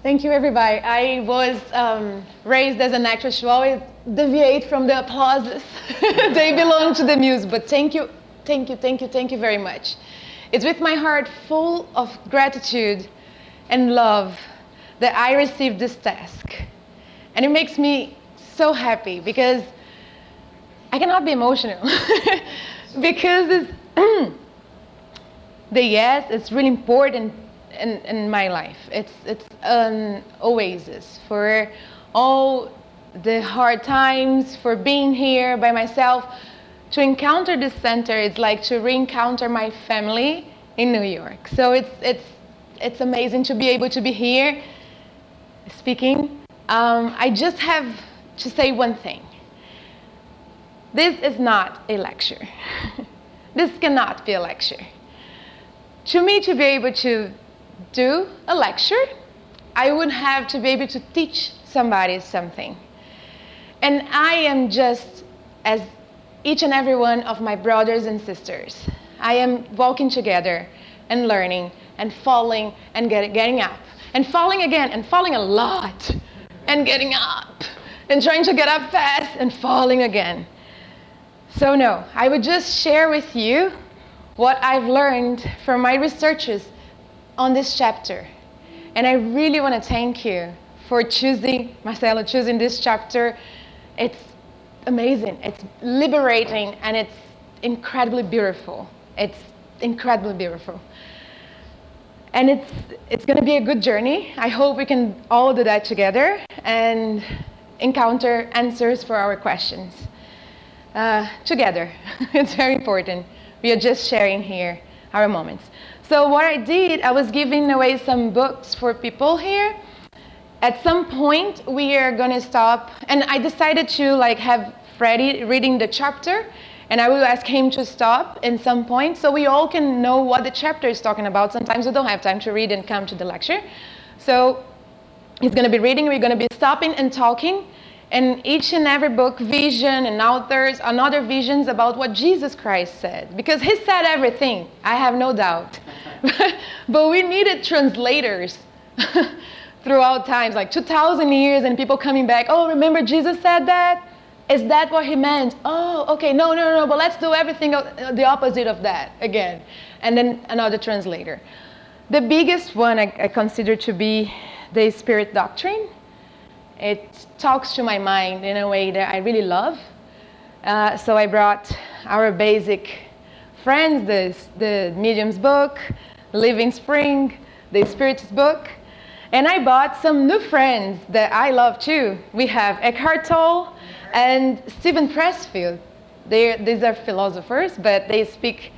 Thank you, everybody. I was raised as an actress to always deviate from the applauses. They belong to the muse, but thank you very much. It's with my heart full of gratitude and love that I received this task. And it makes me so happy because I cannot be emotional. Because it's the IESS is really important in my life. It's an oasis for all the hard times, for being here by myself. To encounter this center, it's like to re-encounter my family in New York. So it's amazing to be able to be here speaking. I just have to say one thing. This is not a lecture. This cannot be a lecture. To me, to be able to do a lecture, I would have to be able to teach somebody something. And I am just as each and every one of my brothers and sisters. I am walking together and learning and falling and getting up and falling again and falling a lot and getting up and trying to get up fast and falling again. So no, I would just share with you what I've learned from my researches on this chapter. And I really want to thank you for choosing, Marcelo, choosing this chapter. It's amazing, it's liberating, and it's incredibly beautiful. It's incredibly beautiful. And it's going to be a good journey. I hope we can all do that together and encounter answers for our questions together. It's very important. We are just sharing here our moments. So what I did, I was giving away some books for people here. At some point, we are going to stop, and I decided to have Freddie reading the chapter, and I will ask him to stop in some point so we all can know what the chapter is talking about. Sometimes we don't have time to read and come to the lecture. So he's going to be reading, we're going to be stopping and talking, and each and every book, vision and authors, another visions about what Jesus Christ said. Because he said everything, I have no doubt. But we needed translators throughout times, 2,000 years, and people coming back, oh, remember Jesus said that? Is that what he meant? Oh, okay, no, but let's do everything the opposite of that again. And then another translator. The biggest one I consider to be the Spirit Doctrine. It talks to my mind in a way that I really love. So I brought our basic friends, the Medium's book, Living Spring, the Spirit's book. And I bought some new friends that I love too. We have Eckhart Tolle and Stephen Pressfield. These are philosophers, but they speak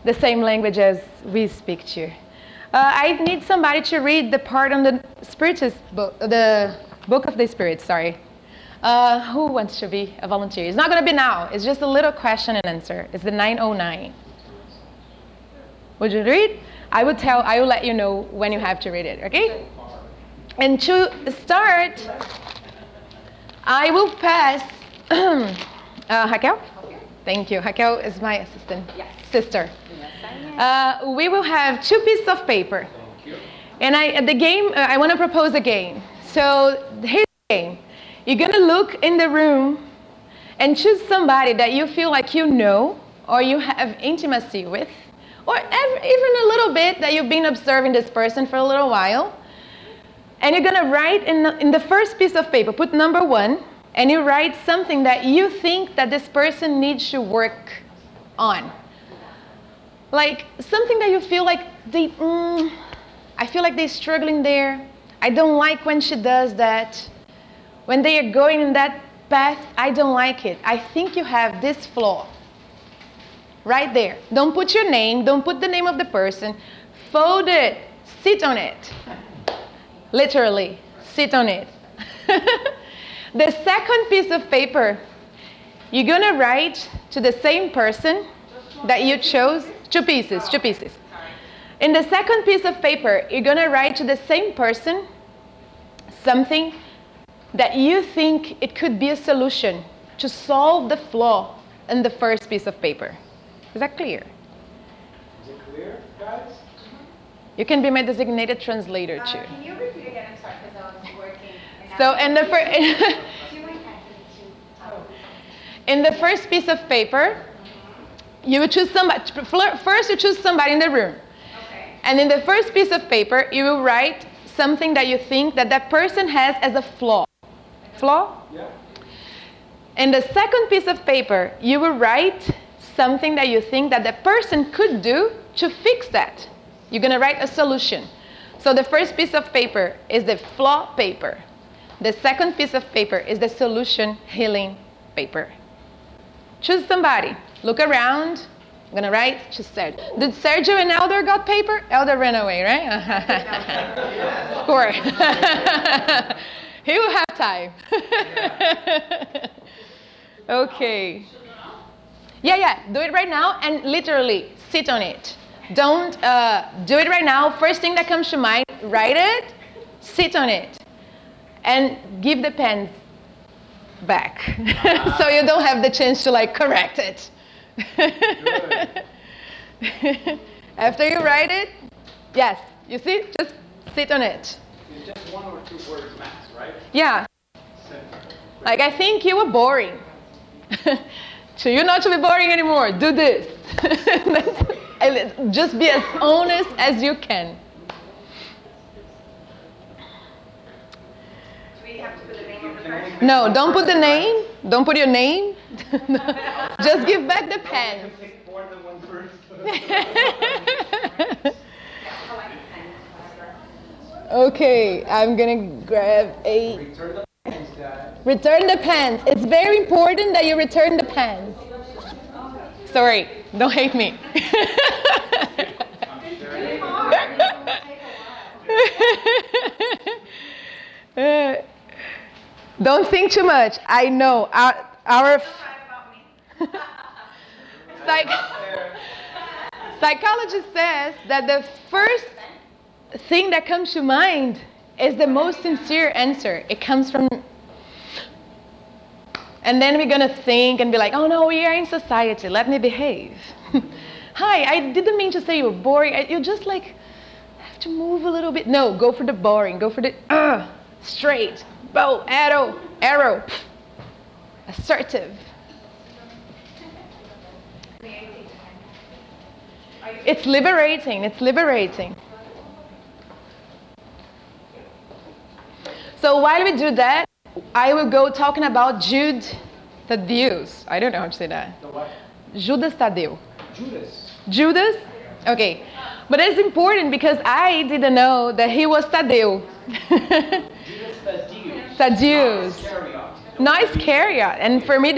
the same language as we speak to. I need somebody to read the part on the Spiritist book, the Book of the Spirit, sorry. Who wants to be a volunteer? It's not going to be now. It's just a little question and answer. It's the 909. Would you read? I will let you know when you have to read it, okay? And to start, I will pass Raquel? Thank you. Raquel is my assistant. Yes. Sister. Yes, we will have 2 pieces of paper. Thank you. And I want to propose a game. So here's the game. You're going to look in the room and choose somebody that you feel like you know or you have intimacy with, or even a little bit that you've been observing this person for a little while. And you're going to write in the first piece of paper, put number 1, and you write something that you think that this person needs to work on. Like something that you feel like I feel like they're struggling there. I don't like when she does that. When they are going in that path, I don't like it. I think you have this flaw. Right there. Don't put your name, don't put the name of the person. Fold it, sit on it. Literally, sit on it. The second piece of paper, you're gonna write to the same person that you chose, 2 pieces. In the second piece of paper, you're gonna write to the same person something that you think it could be a solution to solve the flaw in the first piece of paper. Is that clear? Is it clear, guys? You can be my designated translator too. Can you repeat again? I'm sorry, because I was working. So in the first piece of paper, you would choose somebody. First, you choose somebody in the room. Okay. And in the first piece of paper, you will write something that you think that person has as a flaw. Flaw? Yeah. In the second piece of paper, you will write something that you think that person could do to fix that. You're going to write a solution. So the first piece of paper is the flaw paper. The second piece of paper is the solution healing paper. Choose somebody. Look around. I'm going to write to Sergio. Did Sergio and Elder got paper? Elder ran away, right? Of course. He will have time. Okay. Yeah. Do it right now and literally sit on it. Don't do it right now. First thing that comes to mind, write it, sit on it, and give the pens back. So you don't have the chance to correct it. After you write it, yes, you see, just sit on it. It's just one or two words max, right? Yeah. I think you were boring. So you're not to be boring anymore. Do this. Just be as honest as you can. Do we have to put the name of the person? No, don't put the name. Don't put your name. Just give back the pen. Pick more than one person. Okay, I'm gonna grab a... Return the pens, Dad. Return the pens. It's very important that you return the pens. Sorry, don't hate me. Don't think too much. I know our psychologist says that the first thing that comes to mind is the most sincere answer. It comes from, and then we're gonna think and be like, oh no, we are in society, let me behave. Hi, I didn't mean to say you were boring. You just have to move a little bit. No, go for the boring, go for the straight, bow, arrow, assertive. It's liberating. So while we do that, I will go talking about Jude Thaddeus. I don't know how to say that. The what? Judas Tadeu. Judas. Okay. But it's important because I didn't know that he was Tadeu. Judas Thaddeus. Thaddeus. Iscariot. Not Iscariot. And for me,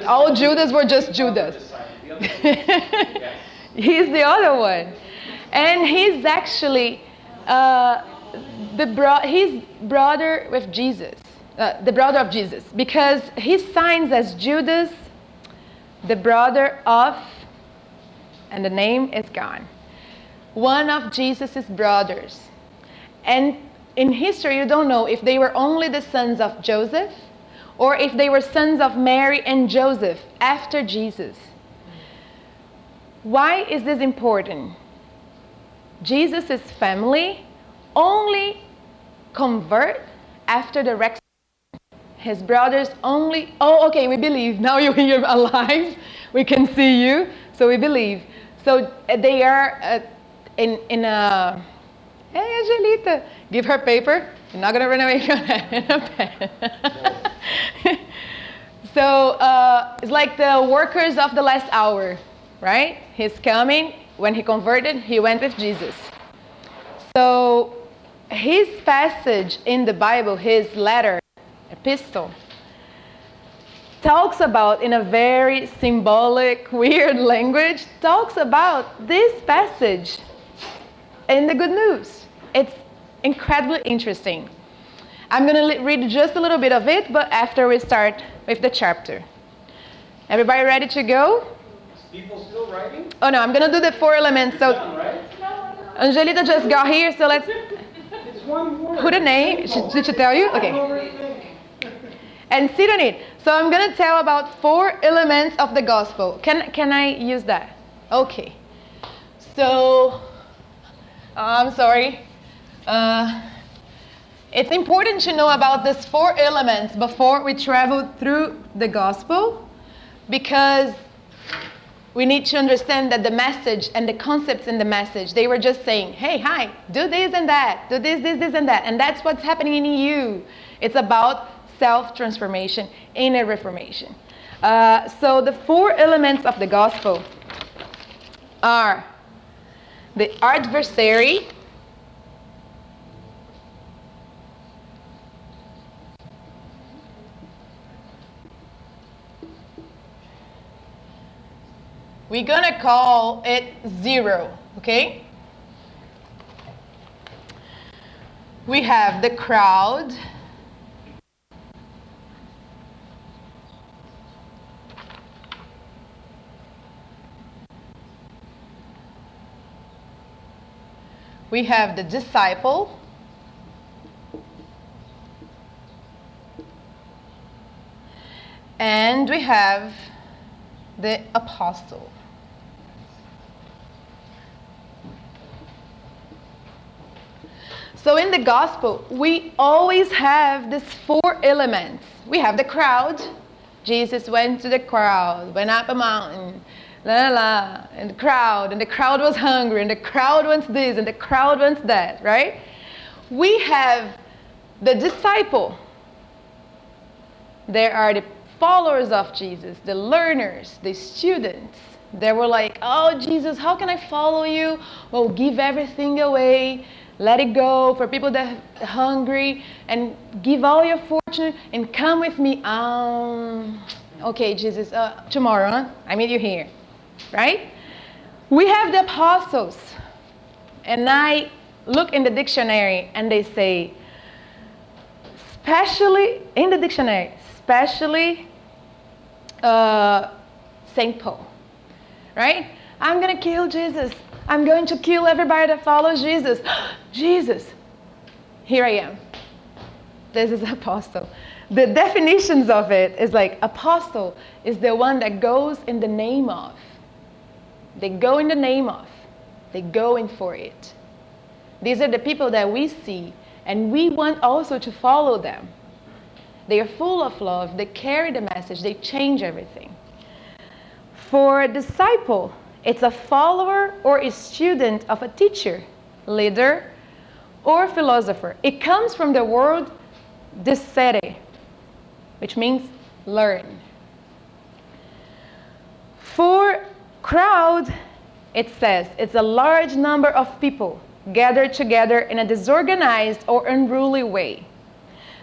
all Judas were just Judas. Yes. He's the other one. And he's actually he's brother with Jesus. The brother of Jesus. Because he signs as Judas, the brother of, and the name is gone, one of Jesus' brothers. And in history, you don't know if they were only the sons of Joseph or if they were sons of Mary and Joseph after Jesus. Why is this important? Jesus' family only convert after the resurrection. His brothers only, okay, we believe. Now you're here alive. We can see you, so we believe. So they are in a, hey, Angelita, give her paper. You're not going to run away from that in a pen. So it's like the workers of the last hour, right? He's coming. When he converted, he went with Jesus. So his passage in the Bible, his letter, epistle, talks about, in a very symbolic, weird language, talks about this passage in the Good News. It's incredibly interesting. I'm going to read just a little bit of it, but after we start with the chapter. Everybody ready to go? People still writing? Oh no, I'm going to do the 4 elements. So Done, right? Angelita just got here, so let's It's one word. put a name. Did she tell you? Okay. And sit on it. So I'm going to tell about 4 elements of the gospel. Can I use that? Okay. So I'm sorry. It's important to know about these 4 elements before we travel through the gospel, because we need to understand that the message and the concepts in the message, they were just saying, hey, hi, do this and that, do this, and that. And that's what's happening in you. It's about self-transformation, inner reformation. So the 4 elements of the gospel are the adversary, we're gonna call it 0, okay? We have the crowd. We have the disciple. And we have the apostle. So in the gospel, we always have these 4 elements. We have the crowd. Jesus went to the crowd, went up a mountain, la la la, and the crowd was hungry, and the crowd wants this, and the crowd wants that, right? We have the disciple. There are the followers of Jesus, the learners, the students. They were like, oh, Jesus, how can I follow you? Well, give everything away. Let it go for people that are hungry, and give all your fortune and come with me. Okay, Jesus, tomorrow, huh? I meet you here, right? We have the apostles, and I look in the dictionary and they say, especially in the dictionary, especially St. Paul, right? I'm going to kill Jesus. I'm going to kill everybody that follows Jesus. Jesus, here I am. This is apostle. The definitions of it is like apostle is the one that goes in the name of. They go in the name of. They go in for it. These are the people that we see, and we want also to follow them. They are full of love. They carry the message. They change everything. For a disciple, it's a follower or a student of a teacher, leader, or philosopher. It comes from the word discere, which means learn. For crowd, it says it's a large number of people gathered together in a disorganized or unruly way.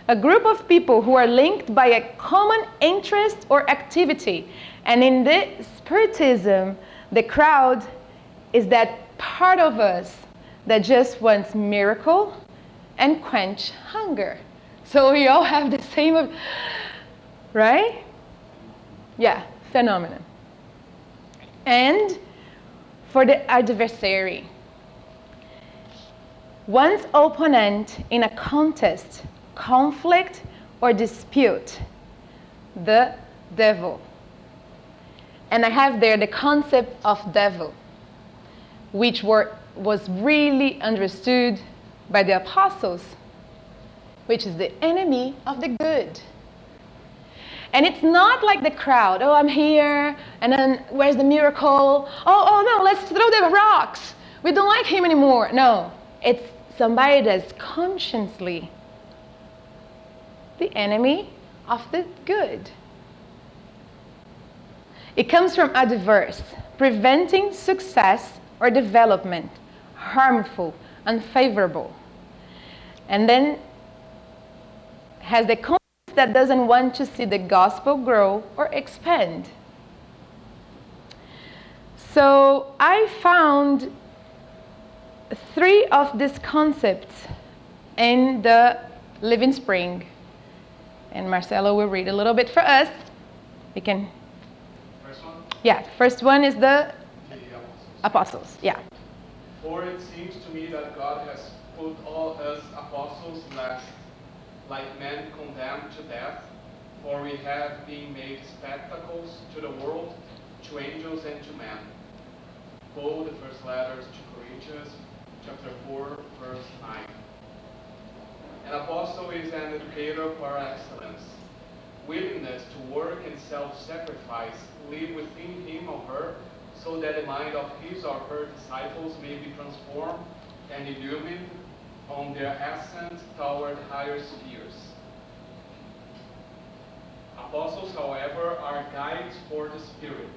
A group of people who are linked by a common interest or activity. And in the Spiritism, the crowd is that part of us that just wants miracle and quench hunger. So we all have the same, right? Yeah, phenomenon. And for the adversary, one's opponent in a contest, conflict, or dispute, the devil. And I have there the concept of devil, which was really understood by the apostles, which is the enemy of the good. And it's not like the crowd, oh, I'm here, and then where's the miracle? Oh no, let's throw the rocks. We don't like him anymore. No, it's somebody that's consciously the enemy of the good. It comes from adverse, preventing success or development, harmful, unfavorable. And then has the conscience that doesn't want to see the gospel grow or expand. So I found 3 of these concepts in the Living Spring. And Marcelo will read a little bit for us. We can. First one? Yeah, first one is the apostles. Yeah. For it seems to me that God has put all us apostles last, like men condemned to death, for we have been made spectacles to the world, to angels and to men. Paul, the first letters to Corinthians, chapter 4, verse 9. An apostle is an educator par excellence. Willingness to work and self-sacrifice live within him or her, so that the mind of his or her disciples may be transformed and illumined on their ascent toward higher spheres. Apostles, however, are guides for the Spirit.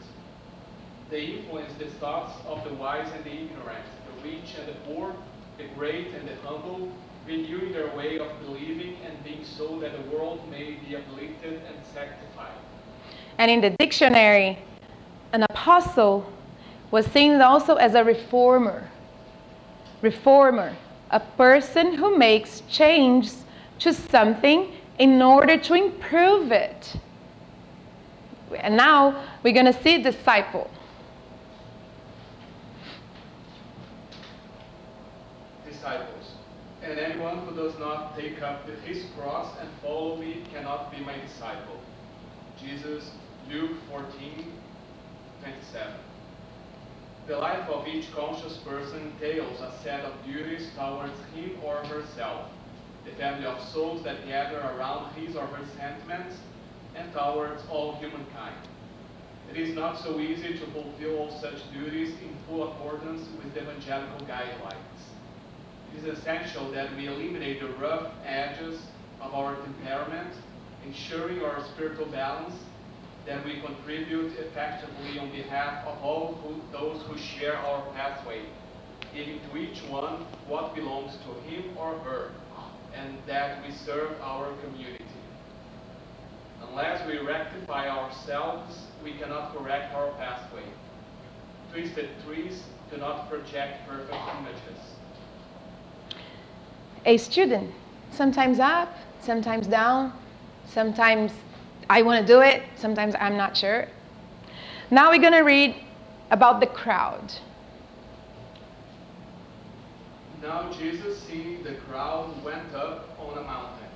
They influence the thoughts of the wise and the ignorant, the rich and the poor, the great and the humble, renewing their way of believing and being so that the world may be uplifted and sanctified. And in the dictionary, an apostle was seen also as a reformer. Reformer, a person who makes change to something in order to improve it. And now we're going to see disciple. Disciples. And anyone who does not take up his cross and follow me cannot be my disciple. Jesus, Luke 14:27. The life of each conscious person entails a set of duties towards him or herself, the family of souls that gather around his or her sentiments, and towards all humankind. It is not so easy to fulfill all such duties in full accordance with the evangelical guidelines. It is essential that we eliminate the rough edges of our temperament, ensuring our spiritual balance, that we contribute effectively on behalf of all those who share our pathway, giving to each one what belongs to him or her, and that we serve our community. Unless we rectify ourselves, we cannot correct our pathway. Twisted trees do not project perfect images. A student, sometimes up, sometimes down, sometimes I want to do it, sometimes I'm not sure. Now we're going to read about the crowd. Now Jesus, seeing the crowd, went up on a mountain.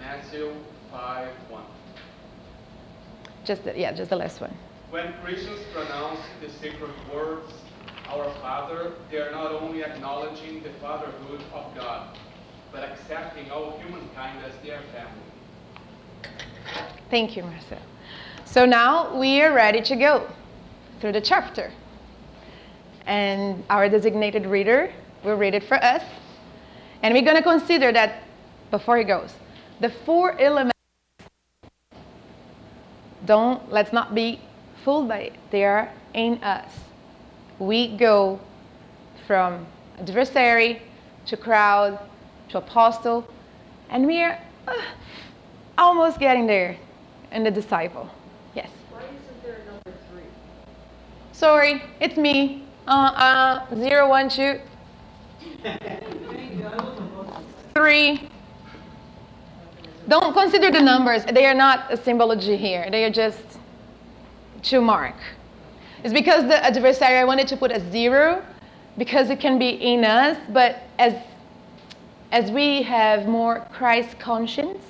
Matthew 5:1. Just the last one. When Christians pronounce the sacred words, Our Father, they are not only acknowledging the fatherhood of God, but accepting all humankind as their family. Thank you, Marcel. So now we are ready to go through the chapter. And our designated reader will read it for us. And we're going to consider that, before he goes, the 4 elements. Let's not be fooled by it. They are in us. We go from adversary to crowd to apostle, and we are almost getting there in the disciple. Yes? Why isn't there a number 3? Sorry, it's me. 0, 1, 2, 3. Don't consider the numbers. They are not a symbology here. They are just to mark. It's because the adversary, I wanted to put a 0 because it can be in us, but as we have more Christ conscience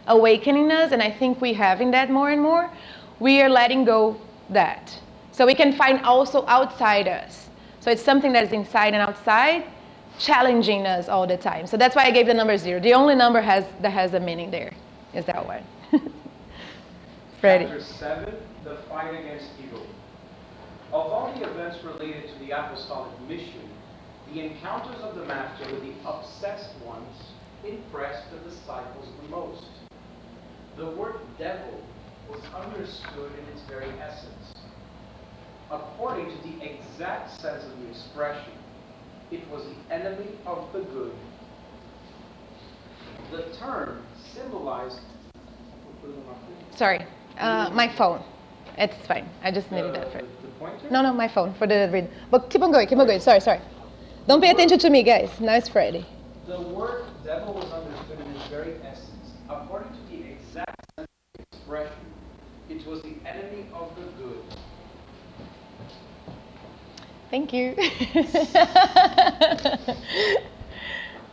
awakening us, and I think we having that more and more, we are letting go that. So we can find also outside us. So it's something that is inside and outside, challenging us all the time. So that's why I gave the number 0. The only number that has a meaning there is that one. Freddie. Chapter 7, the fight against evil. Of all the events related to the apostolic mission, the encounters of the Master with the obsessed ones impressed the disciples the most. The word devil was understood in its very essence. According to the exact sense of the expression, it was the enemy of the good. The term symbolized... Sorry, my phone. It's fine. I just needed that for it. The pointer? No, my phone for the read. But keep on going. Sorry. Don't pay attention to me, guys. Now it's Friday. The word devil was understood in its very essence. According to the exact sense of the expression, it was the enemy of the good. Thank you.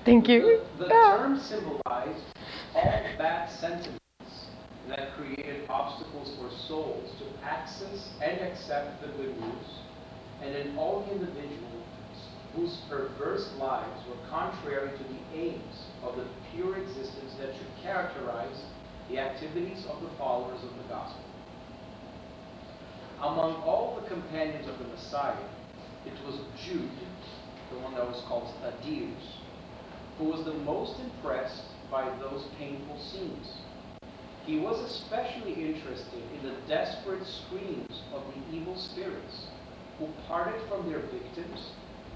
Thank you. The term symbolized all bad sentiments that created obstacles for souls to access and accept the good news, and in all individuals whose perverse lives were contrary to the aims of the pure existence that should characterize the activities of the followers of the gospel. Among all the companions of the Messiah, it was Jude, the one that was called Thaddeus, who was the most impressed by those painful scenes. He was especially interested in the desperate screams of the evil spirits who parted from their victims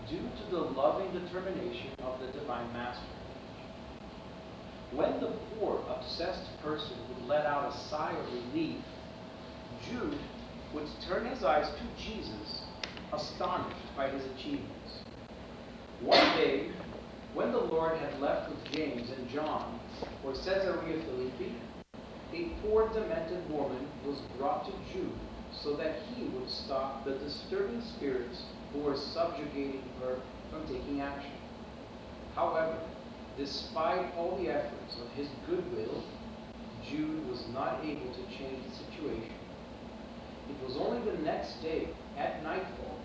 due to the loving determination of the Divine Master. When the poor, obsessed person would let out a sigh of relief, Jude would turn his eyes to Jesus, astonished by his achievements. One day, when the Lord had left with James and John for Caesarea Philippi, a poor demented woman was brought to Jude so that he would stop the disturbing spirits who were subjugating her from taking action. However, despite all the efforts of his goodwill, Jude was not able to change the situation. It was only the next day, at nightfall,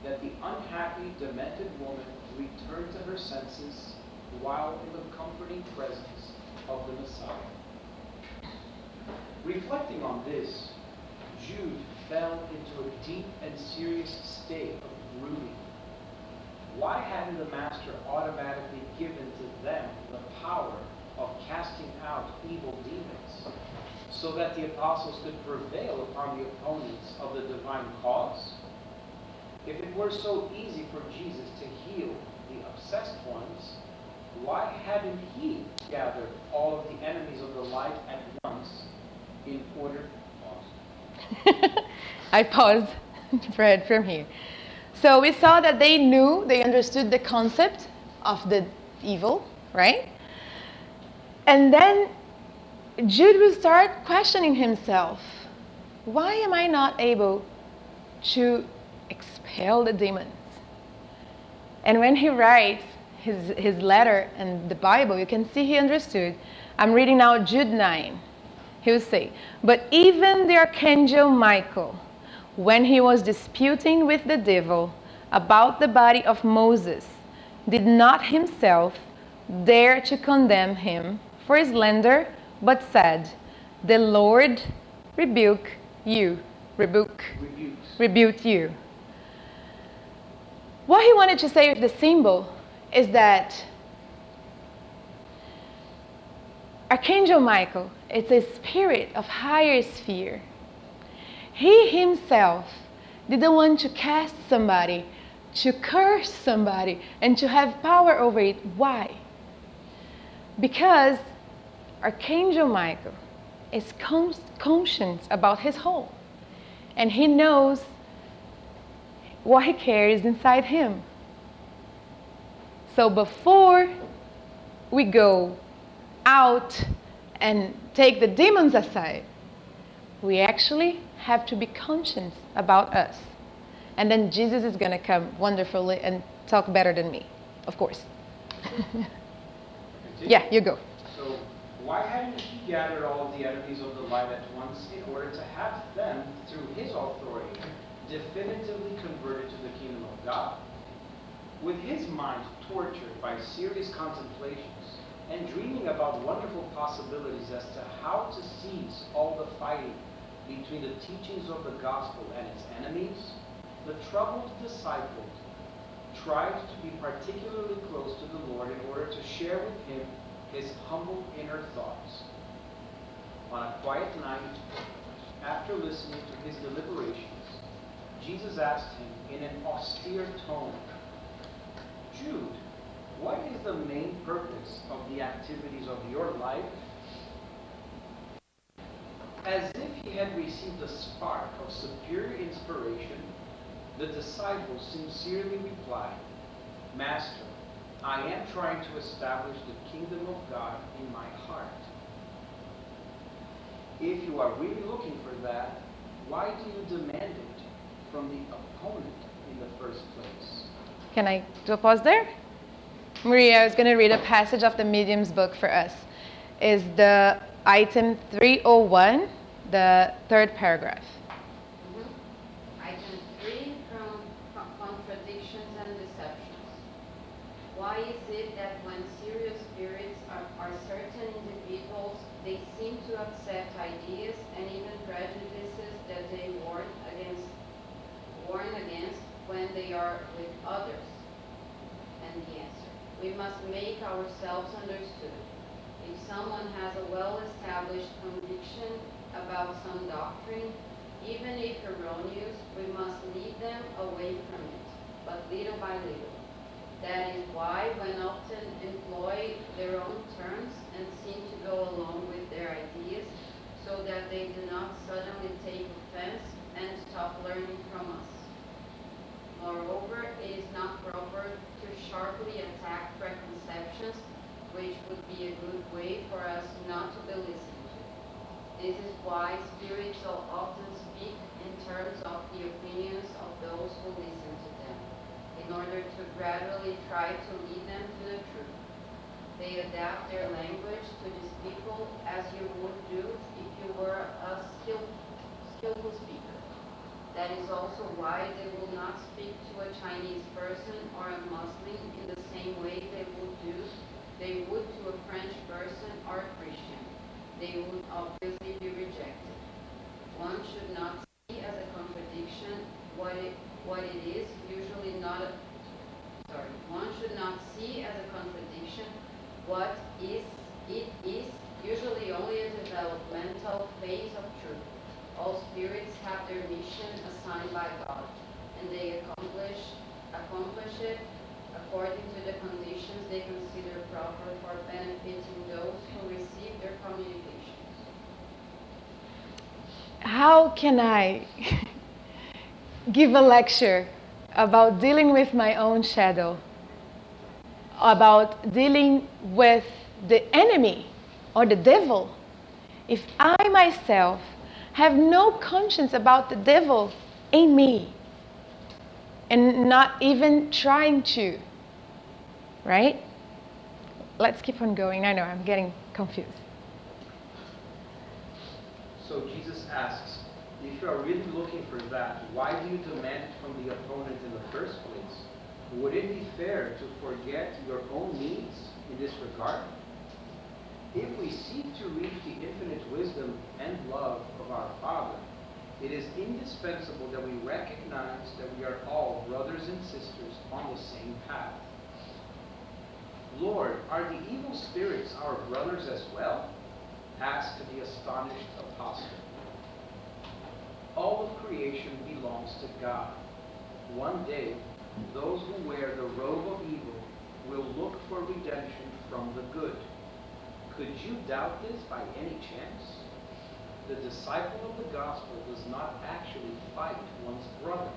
that the unhappy, demented woman returned to her senses while in the comforting presence of the Messiah. Reflecting on this, Jude fell into a deep and serious state of brooding. Why hadn't the Master automatically given to them the power of casting out evil demons, so that the apostles could prevail upon the opponents of the divine cause? If it were so easy for Jesus to heal the obsessed ones, why hadn't he gathered all of the enemies of the light at once in order to pause? I paused Fred from here. So we saw that they understood the concept of the evil, right? And then Jude will start questioning himself. Why am I not able to expel the demons? And when he writes his letter in the Bible, you can see he understood. I'm reading now Jude 9. He will say, "But even the archangel Michael, when he was disputing with the devil about the body of Moses, did not himself dare to condemn him for slander, but said, 'The Lord rebuke you.'" Rebuke you. What he wanted to say with the symbol is that Archangel Michael is a spirit of higher sphere. He himself didn't want to cast somebody, to curse somebody, and to have power over it. Why? Because Archangel Michael is conscious about his home, and he knows what he carries inside him. So before we go out and take the demons aside, we actually have to be conscious about us. And then Jesus is going to come wonderfully and talk better than me, of course. Yeah, you go. So why hadn't he gathered all of the enemies of the light at once in order to have them, through his authority, definitively converted to the kingdom of God? With his mind tortured by serious contemplations and dreaming about wonderful possibilities as to how to seize all the fighting between the teachings of the gospel and its enemies, the troubled disciple tried to be particularly close to the Lord in order to share with him his humble inner thoughts. On a quiet night, after listening to his deliberations, Jesus asked him in an austere tone, "Jude, what is the main purpose of the activities of your life?" As if he had received a spark of superior inspiration, the disciple sincerely replied, "Master, I am trying to establish the kingdom of God in my heart." If you are really looking for that, why do you demand it from the opponent in the first place? Can I do a pause there? Maria is going to read a passage of the Medium's book for us. Is the item 301, the third paragraph. Item 3 from Contradictions and Deceptions. Why is it that when serious spirits are certain individuals, they seem to accept ideas and even prejudices that they warn against when they are with others? And the answer: we must make ourselves understood. If someone has a well-established conviction about some doctrine, even if erroneous, we must lead them away from it, but little by little. That is why when often employ their own terms and seem to go along with their ideas, so that they do not suddenly take offense and stop learning from us. Moreover, it is not proper to sharply attack preconceptions, which would be a good way for us not to be listened to. This is why spirits so often speak in terms of the opinions of those who listen to them, in order to gradually try to lead them to the truth. They adapt their language to these people as you would do if you were a skillful speaker. That is also why they will not speak to a Chinese person or a Muslim in the same way they would to a French person or a Christian. They would obviously be rejected. One should not see as a contradiction what it is usually not a one should not see as a contradiction what it is usually only a developmental phase of truth. All spirits have their mission assigned by God, and they accomplish it according to the conditions they consider proper for benefiting those who receive their communications. How can I give a lecture about dealing with my own shadow, about dealing with the enemy or the devil, if I myself have no conscience about the devil in me and not even trying to, right? Let's keep on going. I know I'm getting confused. So Jesus asks, if you are really looking for that, why do you demand it from the opponent in the first place? Would it be fair to forget your own needs in this regard? If we seek to reach the infinite wisdom and love of our Father, it is indispensable that we recognize that we are all brothers and sisters on the same path. Lord, are the evil spirits our brothers as well? Asked the astonished apostle. All of creation belongs to God. One day, those who wear the robe of evil will look for redemption from the good. Could you doubt this by any chance? The disciple of the gospel does not actually fight one's brother,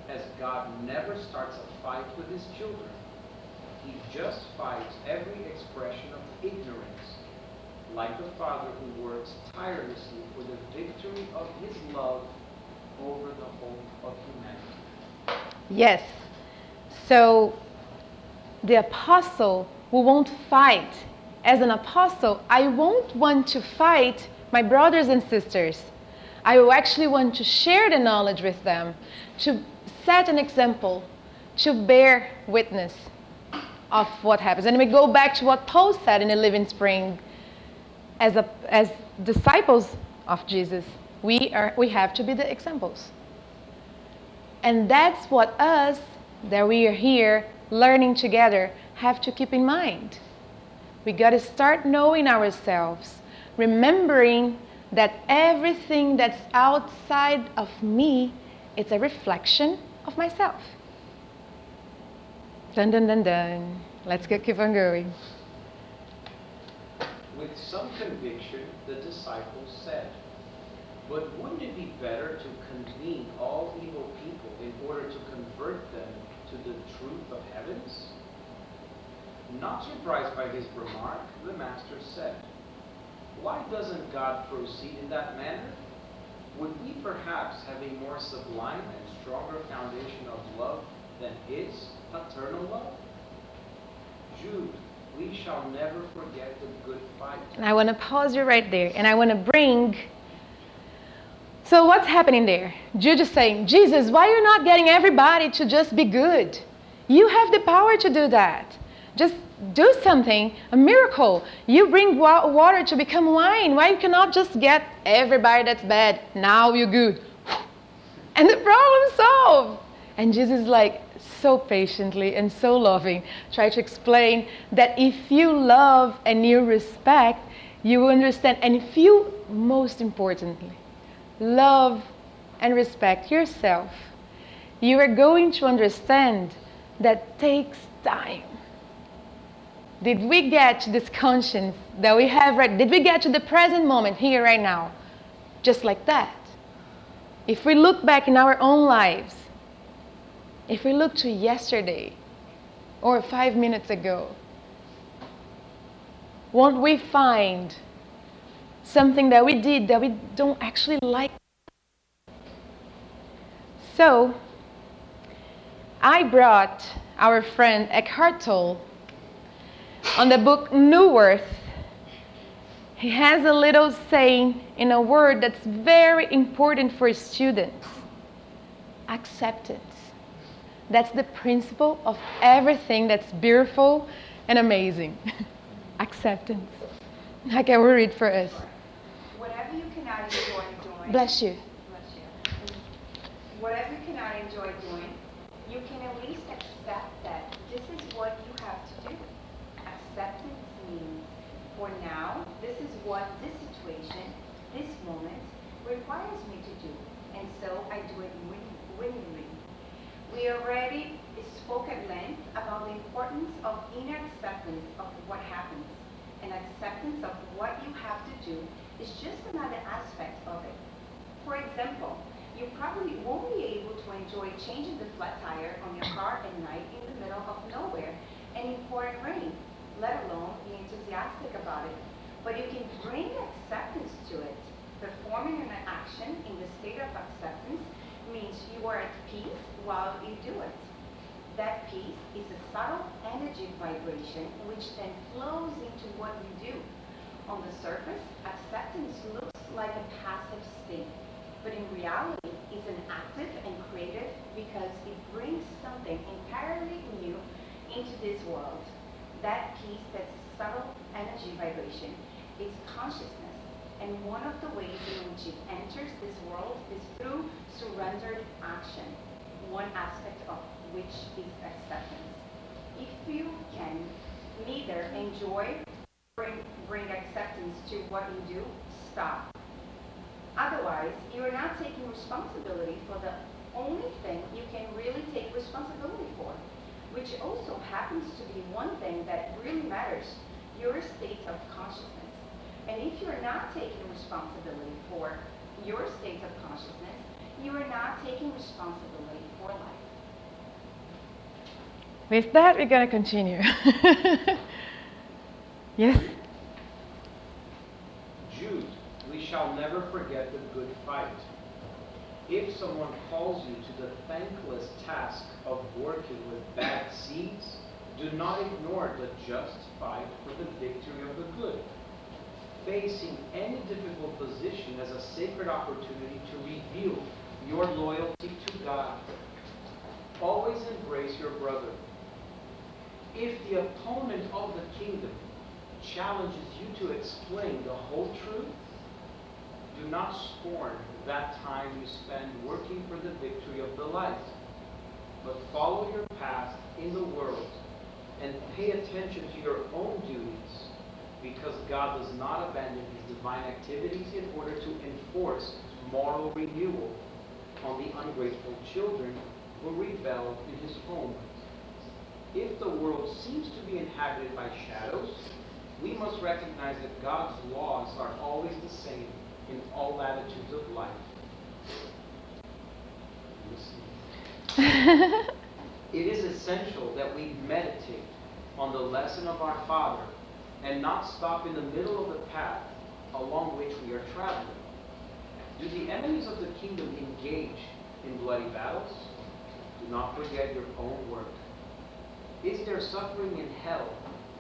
as God never starts a fight with his children. He just fights every expression of ignorance, like the Father who works tirelessly for the victory of his love over the whole of humanity. Yes. So the apostle who won't fight, as an apostle, I won't want to fight my brothers and sisters. I will actually want to share the knowledge with them, to set an example, to bear witness of what happens. And we go back to what Paul said in the Living Spring. As disciples of Jesus, we have to be the examples. And that's what us, that we are here learning together, have to keep in mind. We got to start knowing ourselves, remembering that everything that's outside of me, it's a reflection of myself. Dun, dun, dun, dun. Let's keep on going. With some conviction, the disciples said, "But wouldn't it be better to convene all evil people in order to convert them to the truth of heavens?" Not surprised by his remark, the master said, "Why doesn't God proceed in that manner? Would we perhaps have a more sublime and stronger foundation of love than his paternal love? Jude, we shall never forget the good fight." And I want to pause you right there, and I want to bring... So what's happening there? Jude is saying, Jesus, why are you not getting everybody to just be good? You have the power to do that. Just do something, a miracle. You bring water to become wine. Why you cannot just get everybody that's bad, now you're good. And the problem solved. And Jesus is like so patiently and so loving, try to explain that if you love and you respect, you will understand. And if you, most importantly, love and respect yourself, you are going to understand that takes time. Did we get to this conscience that we have right? Did we get to the present moment here right now? Just like that. If we look back in our own lives, if we look to yesterday or 5 minutes ago, won't we find something that we did that we don't actually like? So, I brought our friend Eckhart Tolle on the book New Earth. He has a little saying in a word that's very important for students. Acceptance. That's the principle of everything that's beautiful and amazing. Acceptance. Okay, we'll read for us. Whatever you cannot enjoy doing. Bless you. Bless you. Whatever you cannot enjoy doing, you can at least accept that this is what you have to do. Acceptance means, for now, this is what this situation, this moment, requires me to do, and so I do it willingly. We already spoke at length about the importance of inner acceptance of what happens, and acceptance of what you have to do is just another aspect of it. For example, you probably won't be able to enjoy changing the flat tire on your car at night in the middle of nowhere and in pouring rain, let alone be enthusiastic about it. But you can bring acceptance to it. Performing an action in the state of acceptance means you are at peace while you do it. That peace is a subtle energy vibration which then flows into what you do. On the surface, acceptance looks like a passive state, but in reality it's an active and creative because it brings something entirely new into this world. That peace, that subtle energy vibration, is consciousness. And one of the ways in which it enters this world is through surrendered action, one aspect of which is acceptance. If you can neither enjoy or bring acceptance to what you do, stop. Otherwise, you are not taking responsibility for the only thing you can really take responsibility for, which also happens to be one thing that really matters, your state of consciousness. And if you're not taking responsibility for your state of consciousness, you are not taking responsibility for life. With that, we're going to continue. Yes? Jude, we shall never forget the good fight. If someone calls you to the thankless task of working with bad seeds, do not ignore the just fight for the victory of the good. Facing any difficult position as a sacred opportunity to reveal your loyalty to God. Always embrace your brother. If the opponent of the kingdom challenges you to explain the whole truth, do not scorn that time you spend working for the victory of the light, but follow your path in the world and pay attention to your own duties, because God does not abandon his divine activities in order to enforce moral renewal on the ungrateful children who rebelled in his home. If the world seems to be inhabited by shadows, we must recognize that God's laws are always the same in all latitudes of life. It is essential that we meditate on the lesson of our Father and not stop in the middle of the path along which we are traveling. Do the enemies of the kingdom engage in bloody battles? Do not forget your own work. Is there suffering in hell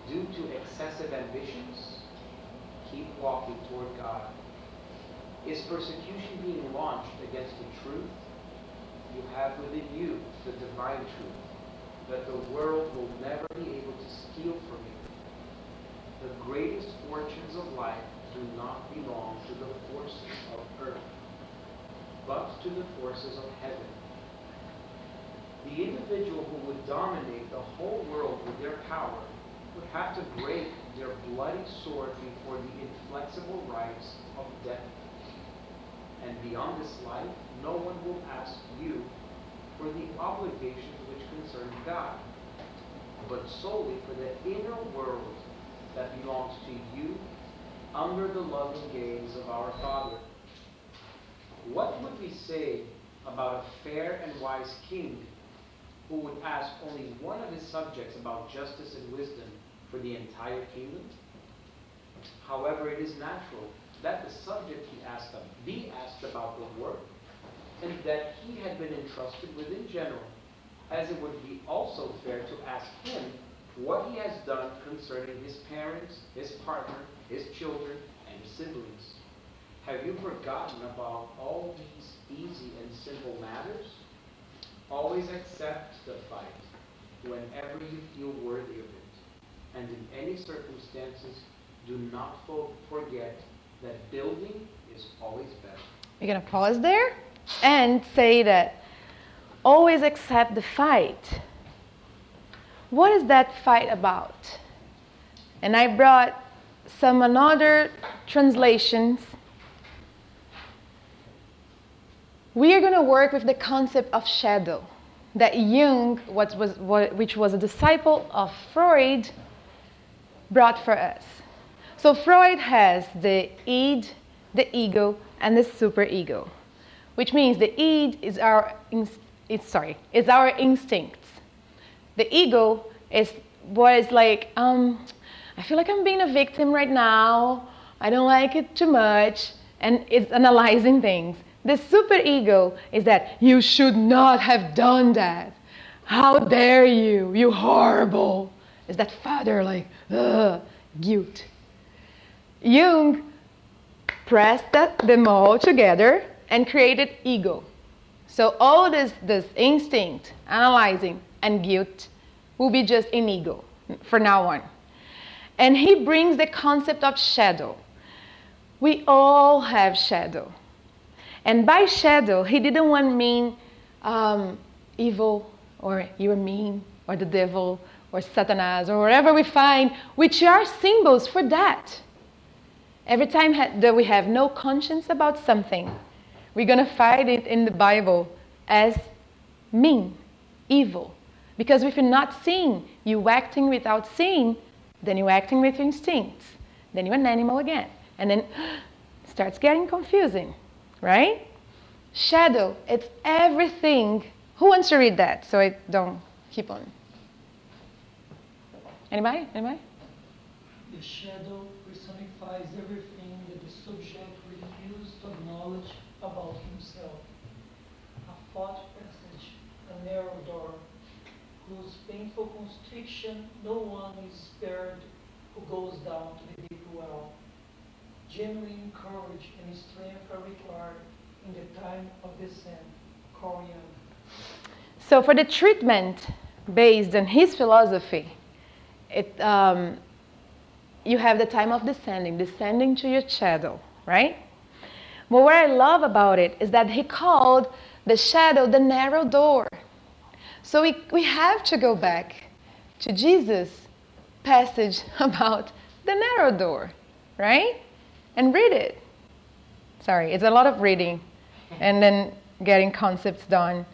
due to excessive ambitions? Keep walking toward God. Is persecution being launched against the truth? You have within you the divine truth. that the world will never be able to steal from you. The greatest fortunes of life do not belong to the forces of earth, but to the forces of heaven. The individual who would dominate the whole world with their power would have to break their bloody sword before the inflexible rights of death. And beyond this life, no one will ask you for the obligations which concern God, but solely for the inner world that belongs to you under the loving gaze of our Father. What would we say about a fair and wise king who would ask only one of his subjects about justice and wisdom for the entire kingdom? However, it is natural that the subject be asked about the work, and that he had been entrusted with in general, as it would be also fair to ask him what he has done concerning his parents, his partner, his children, and his siblings. Have you forgotten about all these easy and simple matters? Always accept the fight whenever you feel worthy of it. And in any circumstances, do not forget that building is always better. We're going to pause there and say that always accept the fight. What is that fight about? And I brought some another translations. We are going to work with the concept of shadow that Jung, which was a disciple of Freud, brought for us. So Freud has the id, the ego, and the superego, which means the id is our instincts. The ego is what is like, I feel like I'm being a victim right now. I don't like it too much, and it's analyzing things. The superego is that you should not have done that. How dare you? You horrible. Is that father like, guilt. Jung pressed them all together and created ego. So all this instinct, analyzing, and guilt will be just in ego from now on. And he brings the concept of shadow. We all have shadow. And by shadow, he didn't want to mean evil, or you're mean, or the devil, or Satanas, or whatever we find, which are symbols for that. Every time that we have no conscience about something, we're going to find it in the Bible as mean, evil. Because if you're not seeing, you're acting without seeing, then you're acting with instincts. Then you're an animal again. And then it starts getting confusing, right? Shadow, it's everything. Who wants to read that so I don't keep on? Anybody? The shadow personifies everything that the subject refused to acknowledge about himself. A fought passage, a narrow door, whose painful constriction no one is spared who goes down to the deep well. Genuine courage and strength are required in the time of descent. Carl Jung. So for the treatment based on his philosophy, you have the time of descending to your shadow, right? But what I love about it is that he called the shadow the narrow door. So we have to go back to Jesus' passage about the narrow door, right? And read it. Sorry, it's a lot of reading and then getting concepts done.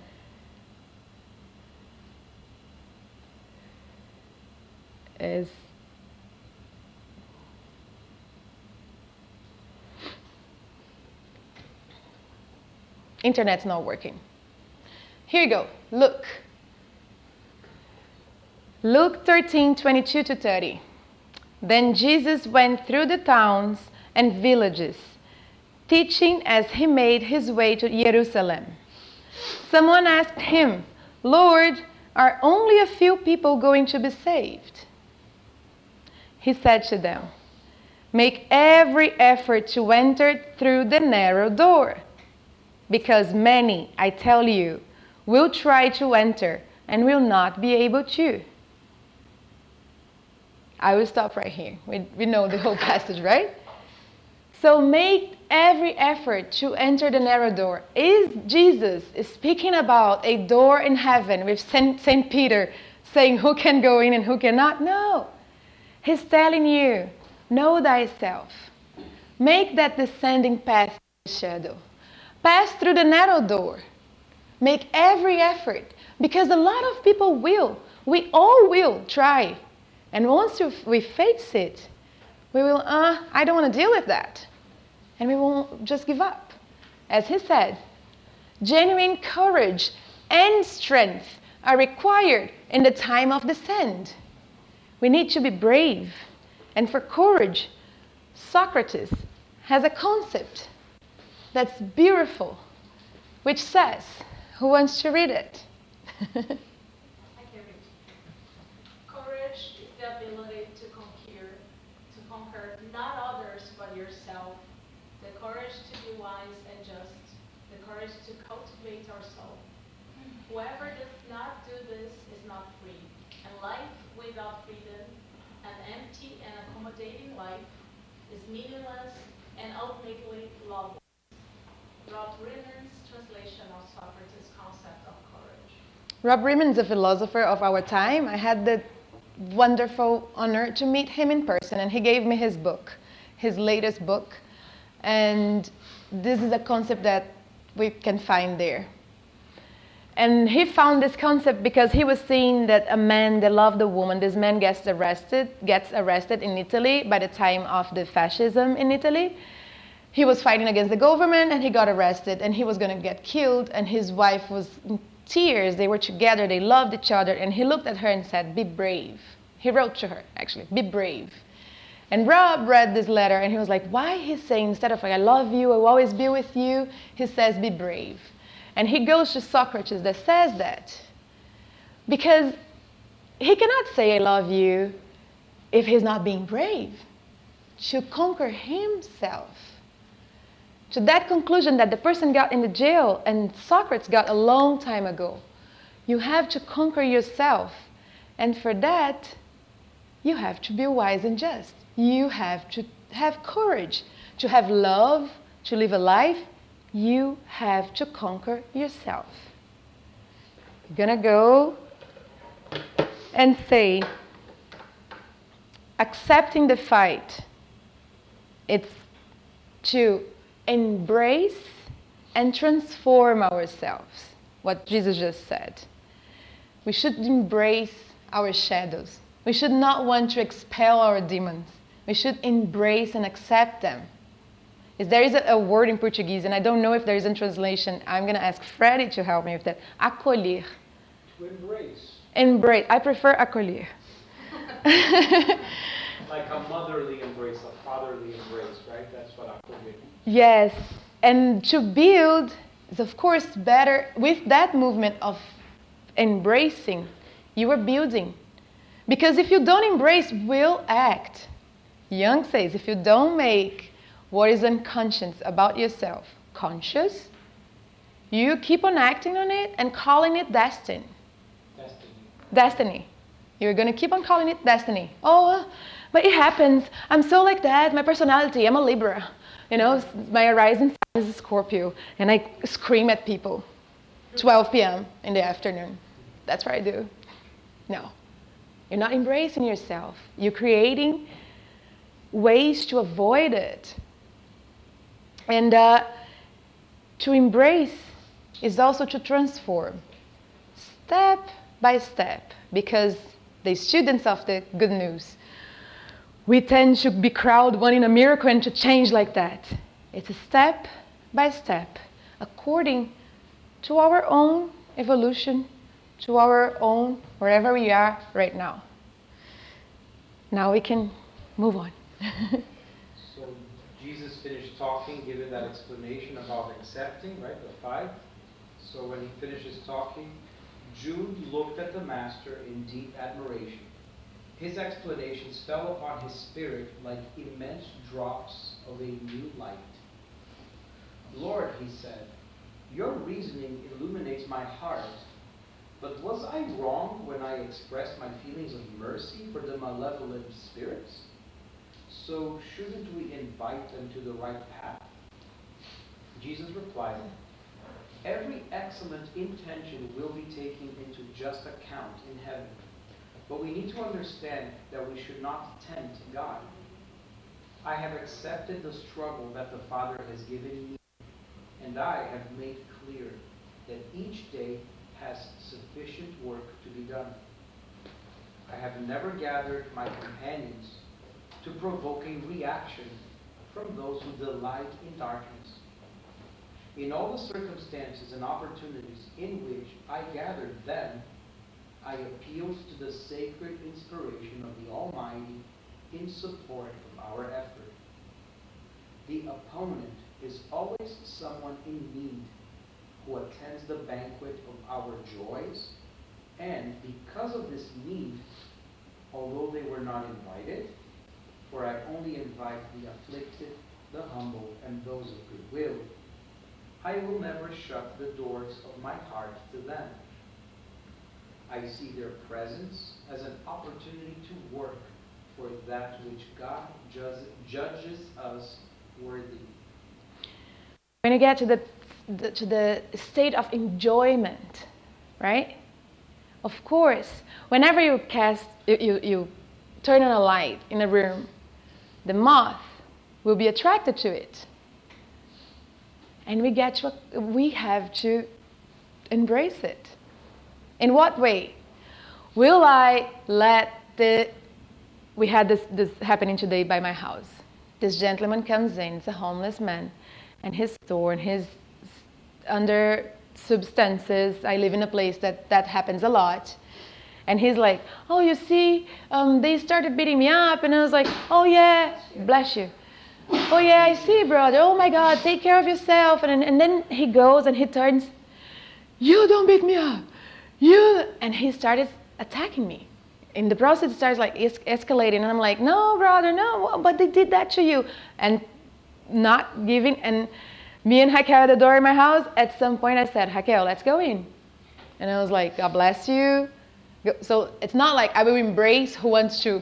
Internet's not working. Here you go. Luke 13:22-30. Then Jesus went through the towns and villages, teaching as he made his way to Jerusalem. Someone asked him, "Lord, are only a few people going to be saved?" He said to them, "Make every effort to enter through the narrow door, because many, I tell you, will try to enter and will not be able to. I will stop right here. We know the whole passage, right? So make every effort to enter the narrow door. Jesus is speaking about a door in heaven with Saint Peter saying who can go in and who cannot? No. He's telling you, know thyself. Make that descending path in the shadow. Pass through the narrow door. Make every effort. Because a lot of people will. We all will try. And once we face it, we will, I don't want to deal with that. And we won't just give up. As he said, genuine courage and strength are required in the time of descent. We need to be brave. And for courage, Socrates has a concept that's beautiful, which says, who wants to read it? I can read. Courage is the ability to conquer not others but yourself, the courage to be wise and just, the courage to cultivate our soul. Whoever does not do this is not free, and life without freedom, an empty and accommodating life, is meaningless and ultimately loveless. Rob Riemann's translation of Socrates' concept of courage. Rob Riemann is a philosopher of our time. I had the wonderful honor to meet him in person, and he gave me his book, his latest book. And this is a concept that we can find there. And he found this concept because he was seeing that a man that loved a woman, this man gets arrested in Italy by the time of the fascism in Italy. He was fighting against the government and he got arrested and he was going to get killed, and his wife was in tears. They were together, they loved each other, and he looked at her and said, be brave. He wrote to her, actually, be brave. And Rob read this letter and he was like, why he's saying, instead of like, I love you, I will always be with you, he says, be brave. And he goes to Socrates that says that. Because he cannot say, I love you, if he's not being brave. To conquer himself. To that conclusion that the person got in the jail and Socrates got a long time ago. You have to conquer yourself. And for that, you have to be wise and just. You have to have courage. To have love, to live a life, you have to conquer yourself. You're going to go and say, accepting the fight. It's to embrace and transform ourselves. What Jesus just said. We should embrace our shadows. We should not want to expel our demons. We should embrace and accept them. There is a word in Portuguese, and I don't know if there is a translation. I'm going to ask Freddie to help me with that. Acolher. To embrace. Embrace. I prefer acolher. Like a motherly embrace, a fatherly embrace, right? That's what acolher means. Yes. And to build is, of course, better. With that movement of embracing, you are building. Because if you don't embrace, we'll act. Jung says, if you don't make what is unconscious about yourself conscious, you keep on acting on it and calling it destiny. Destiny. You're going to keep on calling it destiny. Oh, but it happens. I'm so like that. My personality, I'm a Libra. You know, my rising sign is a Scorpio. And I scream at people 12 p.m. in the afternoon. That's what I do. No. You're not embracing yourself. You're creating ways to avoid it. And to embrace is also to transform, step by step, because the students of the good news, we tend to be crowd wanting a miracle and to change like that. It's a step by step, according to our own evolution, to our own, wherever we are right now. Now we can move on. So Jesus finished talking, giving that explanation about accepting, right, the fight. So when he finishes talking, Jude looked at the master in deep admiration. His explanations fell upon his spirit like immense drops of a new light. Lord, he said, your reasoning illuminates my heart. But was I wrong when I expressed my feelings of mercy for the malevolent spirits? So shouldn't we invite them to the right path? Jesus replied, every excellent intention will be taken into just account in heaven. But we need to understand that we should not tempt God. I have accepted the struggle that the Father has given me, and I have made clear that each day has sufficient work to be done. I have never gathered my companions to provoke a reaction from those who delight in darkness. In all the circumstances and opportunities in which I gathered them, I appealed to the sacred inspiration of the Almighty in support of our effort. The opponent is always someone in need who attends the banquet of our joys, and because of this need, although they were not invited, for I only invite the afflicted, the humble, and those of goodwill, I will never shut the doors of my heart to them. I see their presence as an opportunity to work for that which God judges us worthy. When you get to the state of enjoyment, right? Of course, whenever you turn on a light in a room, the moth will be attracted to it. And we have to embrace it. In what way? Will I let we had this happening today by my house. This gentleman comes in, it's a homeless man, and his store, and he's under substances. I live in a place that happens a lot. And he's like, oh, you see, they started beating me up. And I was like, oh yeah, bless you. Oh yeah, I see, brother. Oh my God, take care of yourself. And then he goes and he turns, you don't beat me up. And he started attacking me. In the process, it starts like escalating. And I'm like, no, brother, no, but they did that to you. And not giving. And me and Raquel at the door in my house, at some point I said, Raquel, let's go in. And I was like, God bless you. So it's not like I will embrace who wants to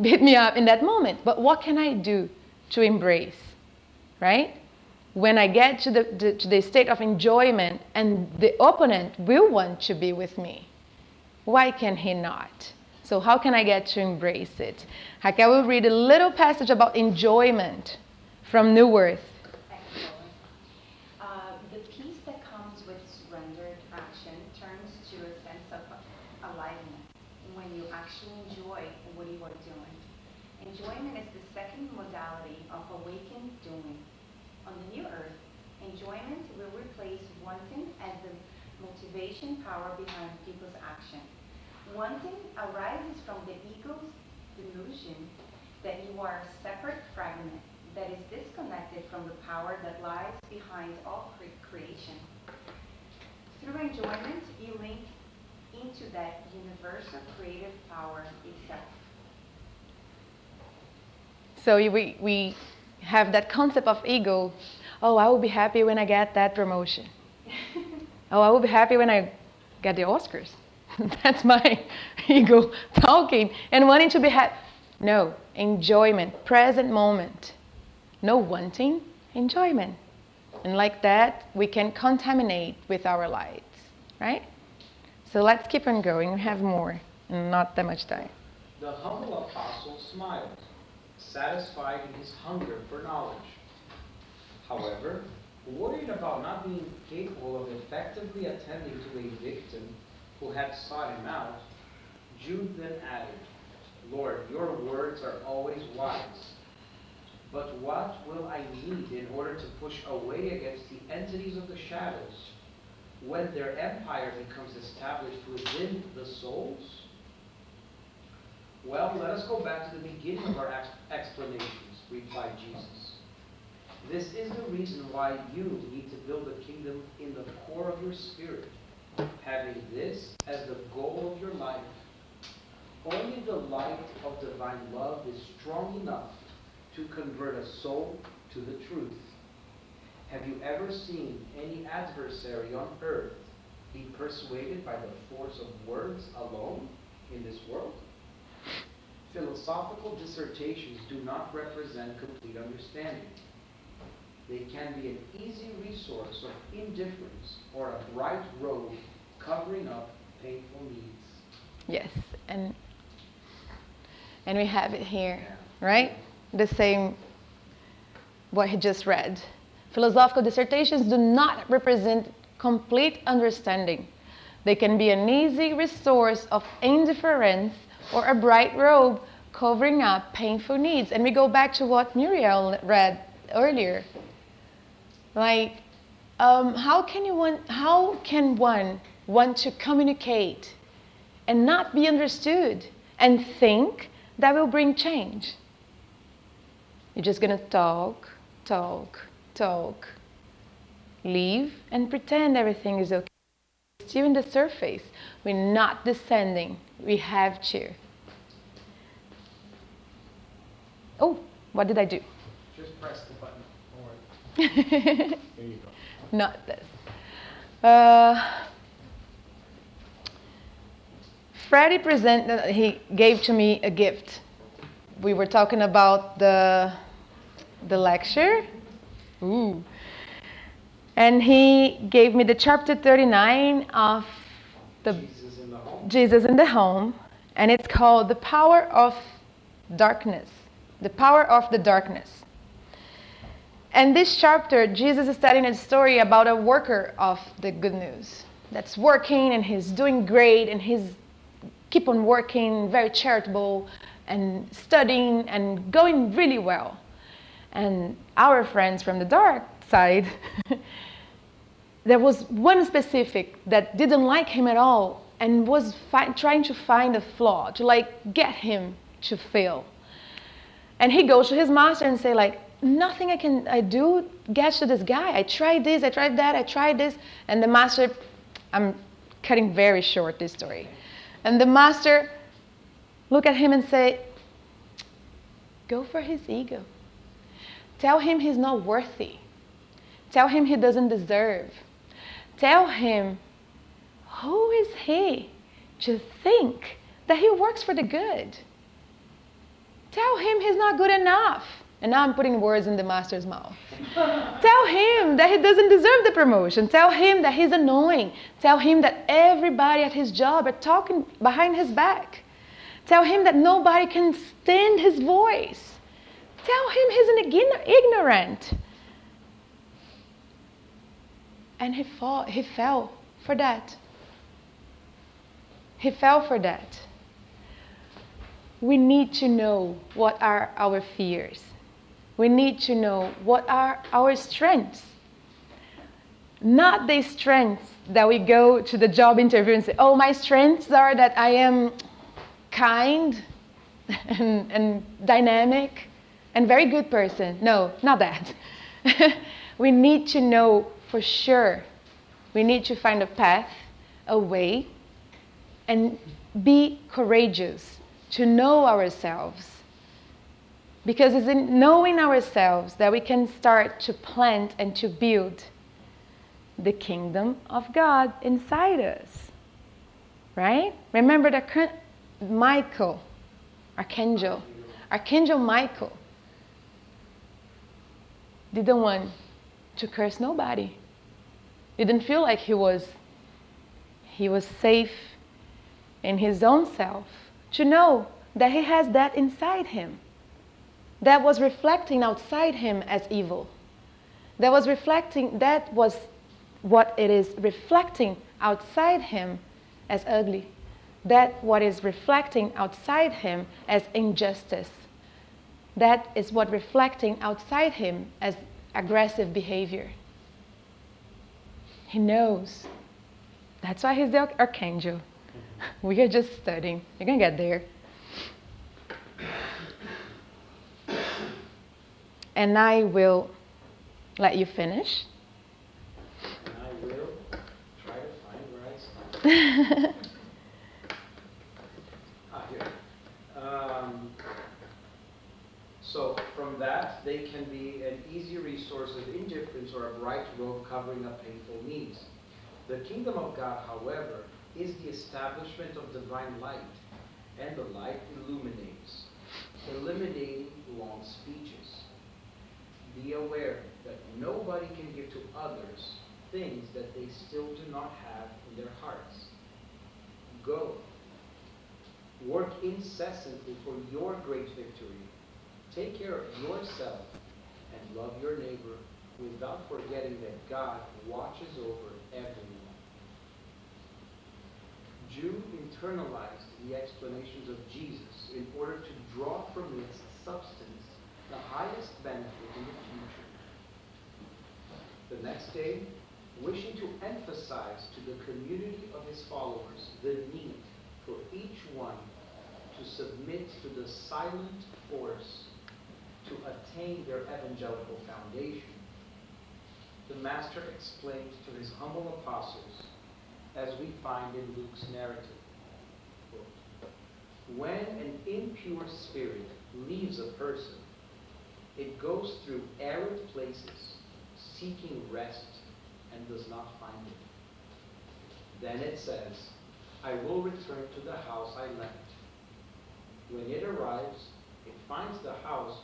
beat me up in that moment. But what can I do to embrace, right? When I get to the state of enjoyment and the opponent will want to be with me, why can he not? So how can I get to embrace it? Raquel will read a little passage about enjoyment from New Earth. The peace that comes with surrendered action turns to a sense of aliveness when you actually enjoy what you are doing. Enjoyment is the second modality of awakened doing. On the new earth, enjoyment will replace wanting as the motivation power behind people's action. Wanting arises from the ego's delusion that you are a separate fragment that is disconnected from the power that lies behind all creation. Through enjoyment, you link into that universal creative power itself. So we have that concept of ego. Oh, I will be happy when I get that promotion. Oh, I will be happy when I get the Oscars. That's my ego talking and wanting to be happy. No, enjoyment, present moment. No wanting, enjoyment. And like that, we can contaminate with our lights, right? So let's keep on going. We have more and not that much time. The humble apostle smiled, satisfied in his hunger for knowledge. However, worried about not being capable of effectively attending to a victim who had sought him out, Jude then added, Lord, your words are always wise. But what will I need in order to push away against the entities of the shadows when their empire becomes established within the souls? Well, let us go back to the beginning of our explanations, replied Jesus. This is the reason why you need to build a kingdom in the core of your spirit, having this as the goal of your life. Only the light of divine love is strong enough to convert a soul to the truth. Have you ever seen any adversary on earth be persuaded by the force of words alone in this world? Philosophical dissertations do not represent complete understanding. They can be an easy resource of indifference or a bright robe covering up painful needs. Yes, and we have it here, right? The same, what he just read. Philosophical dissertations do not represent complete understanding. They can be an easy resource of indifference or a bright robe covering up painful needs. And we go back to what Muriel read earlier. Like, how can one want to communicate and not be understood and think that will bring change? You're just going to talk, leave, and pretend everything is okay. Still in the surface. We're not descending. We have to. Oh, what did I do? Just press the button. Don't worry. There you go. Not this. Freddie he gave to me a gift. We were talking about the lecture. Ooh. And he gave me the chapter 39 of the Jesus in the Home. And it's called The Power of Darkness. The Power of the Darkness. And this chapter, Jesus is telling a story about a worker of the good news that's working, and he's doing great, and he's keep on working, very charitable, and studying, and going really well. And our friends from the dark side, there was one specific that didn't like him at all and was trying to find a flaw, to get him to fail. And he goes to his master and say nothing I do gets to this guy. I tried this, I tried that, I tried this. And the master, I'm cutting very short this story. And the master look at him and say, go for his ego. Tell him he's not worthy. Tell him he doesn't deserve. Tell him, who is he to think that he works for the good? Tell him he's not good enough. And now I'm putting words in the master's mouth. Tell him that he doesn't deserve the promotion. Tell him that he's annoying. Tell him that everybody at his job are talking behind his back. Tell him that nobody can stand his voice. Tell him he's an ignorant. And he fell for that. He fell for that. We need to know what are our fears. We need to know what are our strengths. Not the strengths that we go to the job interview and say, oh, my strengths are that I am kind and dynamic and very good person. No, not that. We need to know for sure. We need to find a path, a way, and be courageous to know ourselves. Because it's in knowing ourselves that we can start to plant and to build the kingdom of God inside us. Right? Remember that Michael, Archangel Michael, didn't want to curse nobody. Didn't feel like he was safe in his own self to know that he has that inside him. That was reflecting outside him as evil. That was what it is reflecting outside him as ugly. That what is reflecting outside him as injustice. That is what reflecting outside him as aggressive behavior. He knows. That's why he's the archangel. We are just studying. You're going to get there. And I will let you finish. And I will try to find where I stopped. Here. So from that, they can be an easy resource of indifference or a bright robe covering up painful needs. The kingdom of God, however, is the establishment of divine light, and the light illuminates, eliminating long speeches. Be aware that nobody can give to others things that they still do not have in their hearts. Go. Work incessantly for your great victory. Take care of yourself and love your neighbor without forgetting that God watches over everyone. Jew internalized the explanations of Jesus in order to draw from its substance the highest benefit in the future. The next day, wishing to emphasize to the community of his followers the need for each one to submit to the silent force to attain their evangelical foundation, the Master explained to his humble apostles, as we find in Luke's narrative, quote, when an impure spirit leaves a person, it goes through arid places, seeking rest, and does not find it. Then it says, I will return to the house I left. When it arrives, it finds the house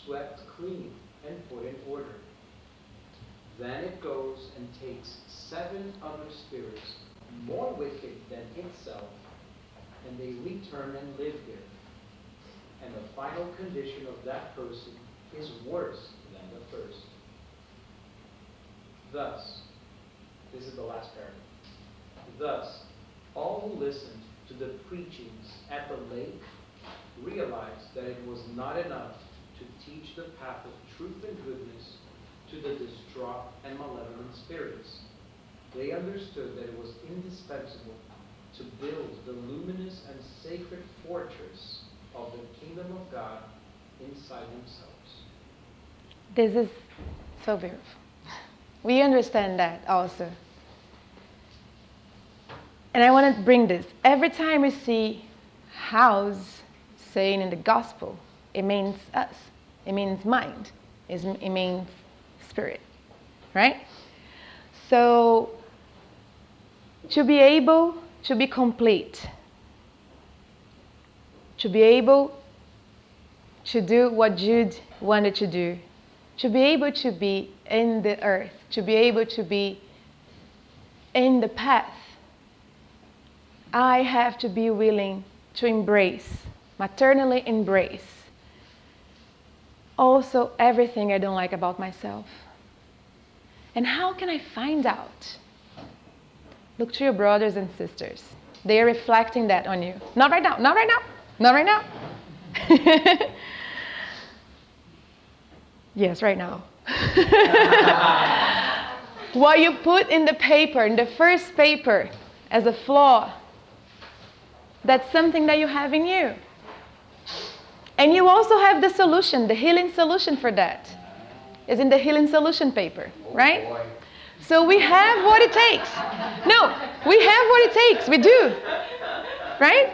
swept clean and put in order. Then it goes and takes 7 other spirits more wicked than itself, and they return and live there. And the final condition of that person is worse than the first. Thus, this is the last paragraph. Thus, all who listened to the preachings at the lake realized that it was not enough to teach the path of truth and goodness to the distraught and malevolent spirits. They understood that it was indispensable to build the luminous and sacred fortress of the kingdom of God inside themselves. This is so beautiful. We understand that also. And I want to bring this. Every time we see house saying in the gospel, it means us. It means mind. It means spirit. Right? So, to be able to be complete, to be able to do what Jude wanted to do, to be able to be in the earth, to be able to be in the path, I have to be willing to embrace, maternally embrace, also everything I don't like about myself. And how can I find out? Look to your brothers and sisters. They are reflecting that on you. Not right now, not right now, not right now. Yes, right now. What you put in the paper, in the first paper, as a flaw, that's something that you have in you. And you also have the solution, the healing solution for that. Is in the healing solution paper, right? Boy. So we have what it takes. No, we have what it takes. We do. Right?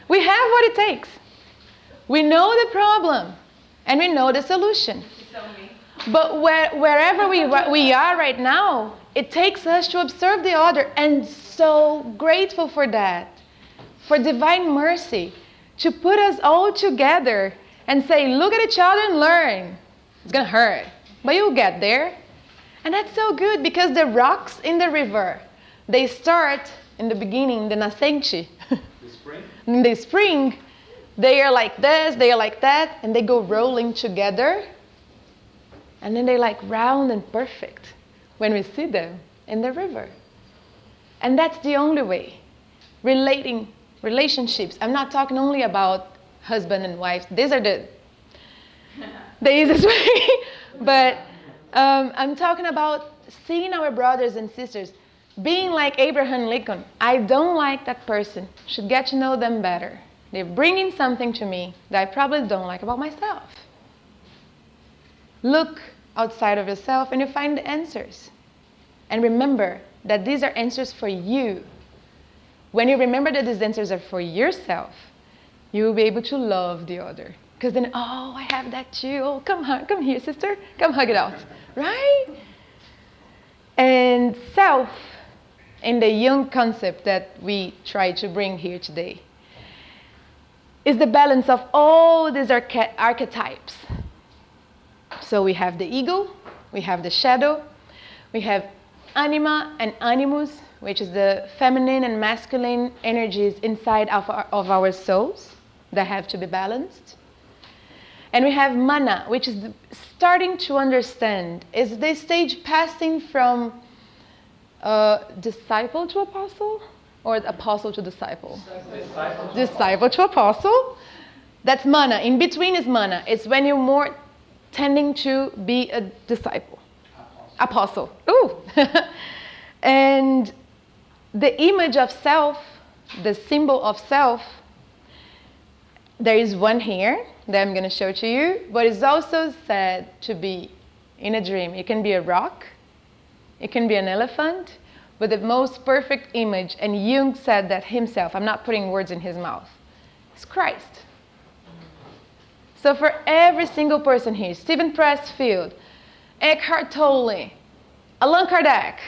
We have what it takes. We know the problem and we know the solution. But wherever we are right now, it takes us to observe the other, and so grateful for that, for divine mercy, to put us all together and say, look at each other and learn. It's going to hurt, but you'll get there. And that's so good, because the rocks in the river, they start in the beginning, the nascente. The spring? In the spring, they are like this, they are like that, and they go rolling together. And then they're like round and perfect when we see them in the river. And that's the only way. Relationships. I'm not talking only about husband and wife. These are the easiest way. But I'm talking about seeing our brothers and sisters, being like Abraham Lincoln. I don't like that person. Should get to know them better. They're bringing something to me that I probably don't like about myself. Look outside of yourself and you find the answers. And remember that these are answers for you. When you remember that these answers are for yourself, you will be able to love the other. Because then, oh, I have that too. Oh, come here, sister. Come hug it out. Right? And self in the Jung concept that we try to bring here today, is the balance of all these archetypes. So we have the ego, we have the shadow, we have anima and animus, which is the feminine and masculine energies inside of our souls that have to be balanced. And we have mana, which is starting to understand, is the stage passing from disciple to apostle, or apostle to disciple? Disciple to apostle. That's mana. In between is mana. It's when you're more tending to be a disciple. Apostle. Ooh. And the image of self, the symbol of self, there is one here that I'm going to show to you, but it's also said to be in a dream. It can be a rock, it can be an elephant, but the most perfect image, and Jung said that himself, I'm not putting words in his mouth, is Christ. So for every single person here, Stephen Pressfield, Eckhart Tolle, Allan Kardec,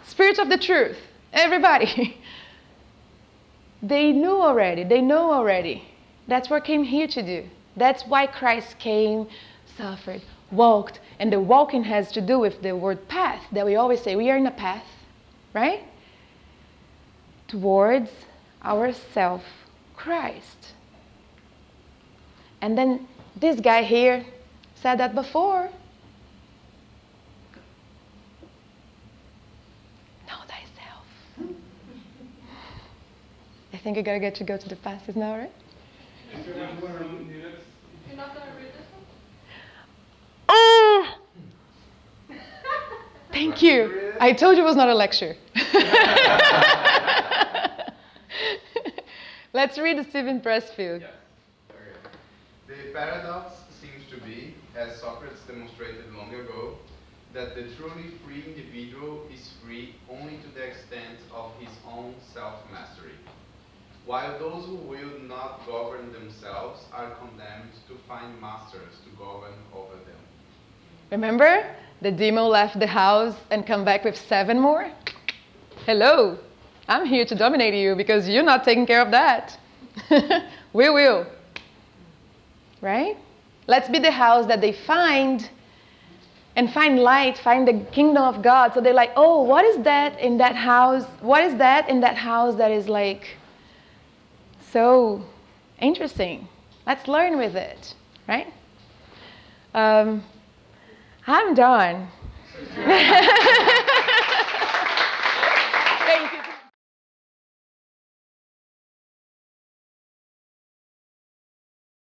Spirit of the Truth, everybody, they know already. That's what came here to do. That's why Christ came, suffered, walked, and the walking has to do with the word path that we always say. We are in a path, right? Towards our self, Christ. And then this guy here said that before. Know thyself. I think I gotta get to go to the passages now, right? You're not going to read this one? Oh! Thank you. I told you it was not a lecture. Let's read Stephen Pressfield. Yes. The paradox seems to be, as Socrates demonstrated long ago, that the truly free individual is free only to the extent of his own self-mastery, while those who will not govern themselves are condemned to find masters to govern over them. Remember? The demon left the house and come back with 7 more? Hello, I'm here to dominate you because you're not taking care of that. We will. Right? Let's be the house that they find and find light, find the kingdom of God. So they're like, oh, what is that in that house? What is that in that house that is like so interesting? Let's learn with it, right? I'm done.